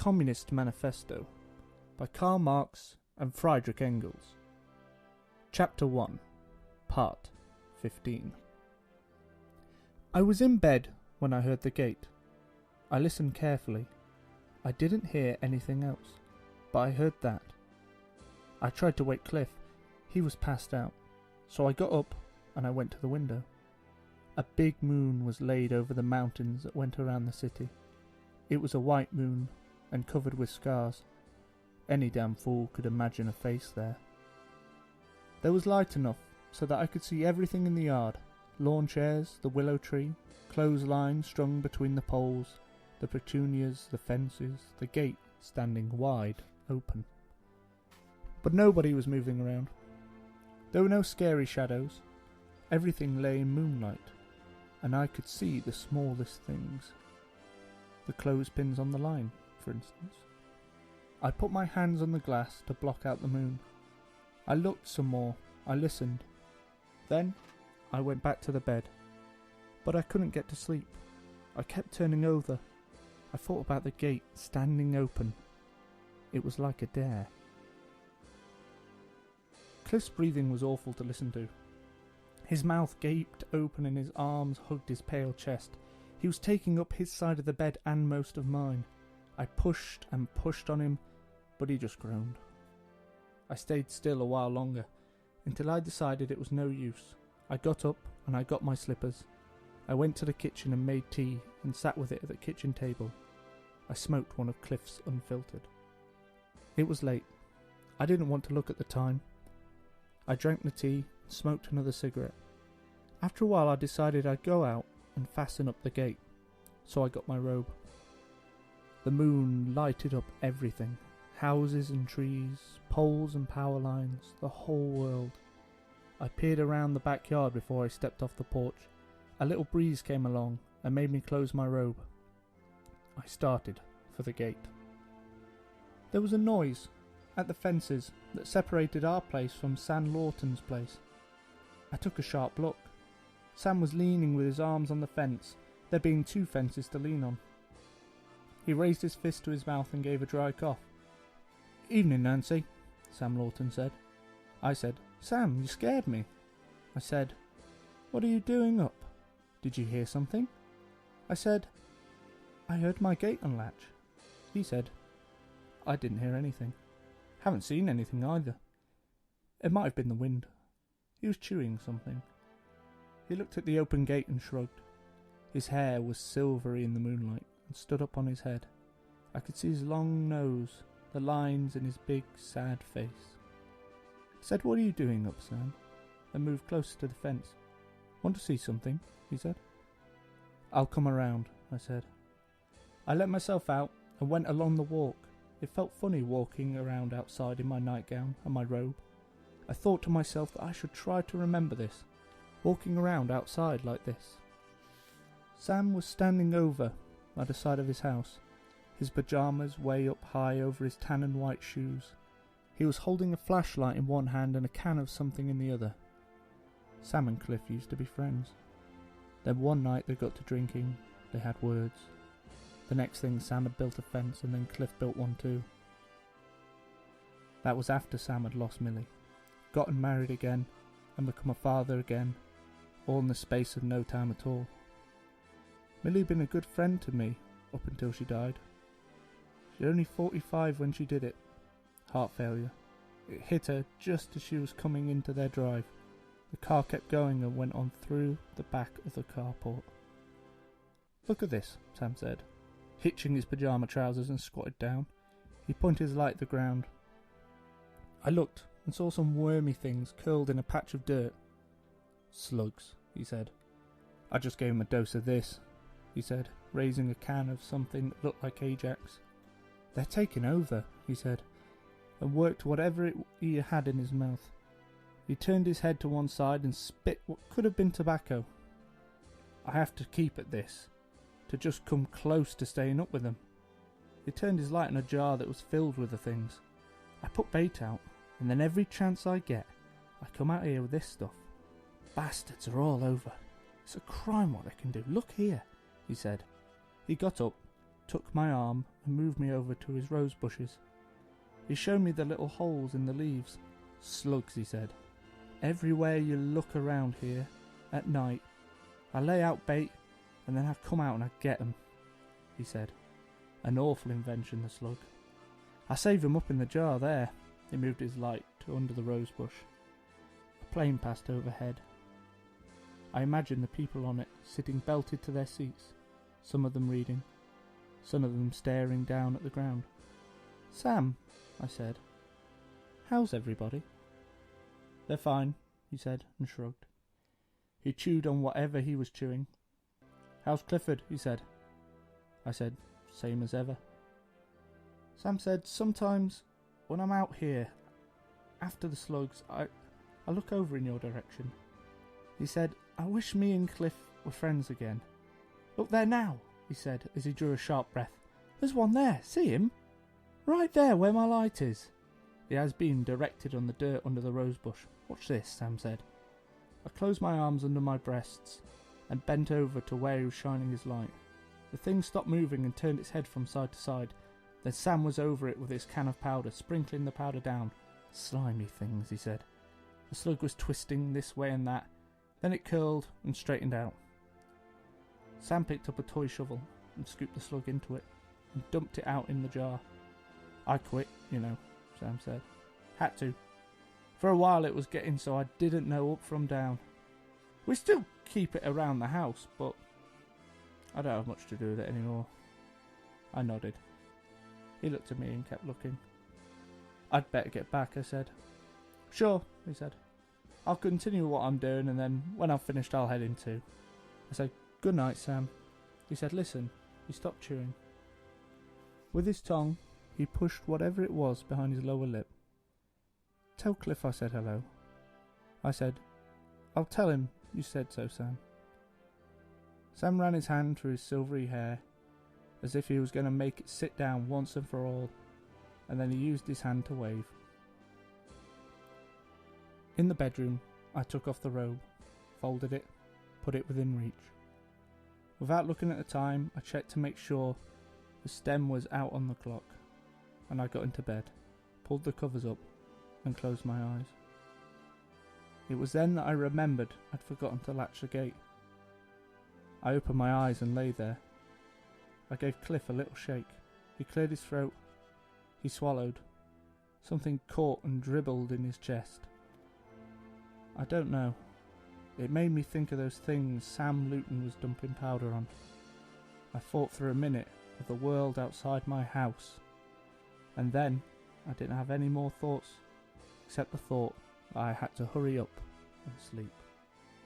Communist Manifesto by Karl Marx and Friedrich Engels. Chapter 1, Part 15. I was in bed when I heard the gate. I listened carefully. I didn't hear anything else, but I heard that. I tried to wake Cliff. He was passed out, so I got up and I went to the window. A big moon was laid over the mountains that went around the city. It was a white moon and covered with scars. Any damn fool could imagine a face there. There was light enough so that I could see everything in the yard. Lawn chairs, the willow tree, clotheslines strung between the poles, the petunias, the fences, the gate standing wide open. But nobody was moving around. There were no scary shadows. Everything lay in moonlight, and I could see the smallest things. The clothespins on the line, for instance. I put my hands on the glass to block out the moon. I looked some more. I listened. Then I went back to the bed. But I couldn't get to sleep. I kept turning over. I thought about the gate standing open. It was like a dare. Cliff's breathing was awful to listen to. His mouth gaped open and his arms hugged his pale chest. He was taking up his side of the bed and most of mine. I pushed and pushed on him, but he just groaned. I stayed still a while longer, until I decided it was no use. I got up and I got my slippers. I went to the kitchen and made tea and sat with it at the kitchen table. I smoked one of Cliff's unfiltered. It was late. I didn't want to look at the time. I drank the tea and smoked another cigarette. After a while I decided I'd go out and fasten up the gate, so I got my robe. The moon lighted up everything, houses and trees, poles and power lines, the whole world. I peered around the backyard before I stepped off the porch. A little breeze came along and made me close my robe. I started for the gate. There was a noise at the fences that separated our place from Sam Lawton's place. I took a sharp look. Sam was leaning with his arms on the fence, there being two fences to lean on. He raised his fist to his mouth and gave a dry cough. "Evening, Nancy," Sam Lawton said. I said, "Sam, you scared me." I said, "What are you doing up? Did you hear something?" I said, "I heard my gate unlatch." He said, "I didn't hear anything. Haven't seen anything either. It might have been the wind." He was chewing something. He looked at the open gate and shrugged. His hair was silvery in the moonlight and stood up on his head. I could see his long nose, the lines in his big, sad face. I said, "What are you doing up, Sam?" and moved closer to the fence. "Want to see something?" he said. "I'll come around," I said. I let myself out and went along the walk. It felt funny walking around outside in my nightgown and my robe. I thought to myself that I should try to remember this, walking around outside like this. Sam was standing over by the side of his house, his pyjamas way up high over his tan and white shoes. He was holding a flashlight in one hand and a can of something in the other. Sam and Cliff used to be friends. Then one night they got to drinking, they had words. The next thing, Sam had built a fence and then Cliff built one too. That was after Sam had lost Millie, gotten married again, and become a father again, all in the space of no time at all. Millie had been a good friend to me up until she died. She was only 45 when she did it. Heart failure. It hit her just as she was coming into their drive. The car kept going and went on through the back of the carport. "Look at this," Sam said, hitching his pyjama trousers and squatted down. He pointed his light at the ground. I looked and saw some wormy things curled in a patch of dirt. "Slugs," he said. "I just gave him a dose of this," he said, raising a can of something that looked like Ajax. "They're taking over," he said, and worked whatever he had in his mouth. He turned his head to one side and spit what could have been tobacco. "I have to keep at this, to just come close to staying up with them." He turned his light on a jar that was filled with the things. "I put bait out, and then every chance I get, I come out here with this stuff. Bastards are all over. It's a crime what they can do. Look here," he said. He got up, took my arm and moved me over to his rose bushes. He showed me the little holes in the leaves. "Slugs," he said. "Everywhere you look around here, at night, I lay out bait and then I come out and I get 'em," he said. "An awful invention, the slug. I save 'em up in the jar there." He moved his light to under the rose bush. A plane passed overhead. I imagined the people on it sitting belted to their seats, some of them reading, some of them staring down at the ground. "Sam," I said, "how's everybody?" "They're fine," he said, and shrugged. He chewed on whatever he was chewing. "How's Clifford?" he said. I said, "Same as ever." Sam said, "Sometimes, when I'm out here, after the slugs, I look over in your direction." He said, "I wish me and Cliff were friends again." "Look there now," he said, as he drew a sharp breath. "There's one there, see him? Right there where my light is." He has been directed on the dirt under the rose bush. "Watch this," Sam said. I closed my arms under my breasts and bent over to where he was shining his light. The thing stopped moving and turned its head from side to side. Then Sam was over it with his can of powder, sprinkling the powder down. "Slimy things," he said. The slug was twisting this way and that. Then it curled and straightened out. Sam picked up a toy shovel and scooped the slug into it and dumped it out in the jar. "I quit, you know," Sam said. "Had to. For a while it was getting so I didn't know up from down. We still keep it around the house, but I don't have much to do with it anymore." I nodded. He looked at me and kept looking. "I'd better get back," I said. "Sure," he said. "I'll continue what I'm doing, and then when I've finished I'll head in too." I said, "Good night, Sam." He said, "Listen." He stopped chewing. With his tongue, he pushed whatever it was behind his lower lip. "Tell Cliff I said hello." I said, "I'll tell him you said so, Sam." Sam ran his hand through his silvery hair, as if he was going to make it sit down once and for all, and then he used his hand to wave. In the bedroom, I took off the robe, folded it, put it within reach. Without looking at the time, I checked to make sure the stem was out on the clock, and I got into bed, pulled the covers up, and closed my eyes. It was then that I remembered I'd forgotten to latch the gate. I opened my eyes and lay there. I gave Cliff a little shake. He cleared his throat. He swallowed. Something caught and dribbled in his chest. I don't know. It made me think of those things Sam Luton was dumping powder on. I thought for a minute of the world outside my house. And then I didn't have any more thoughts, except the thought that I had to hurry up and sleep.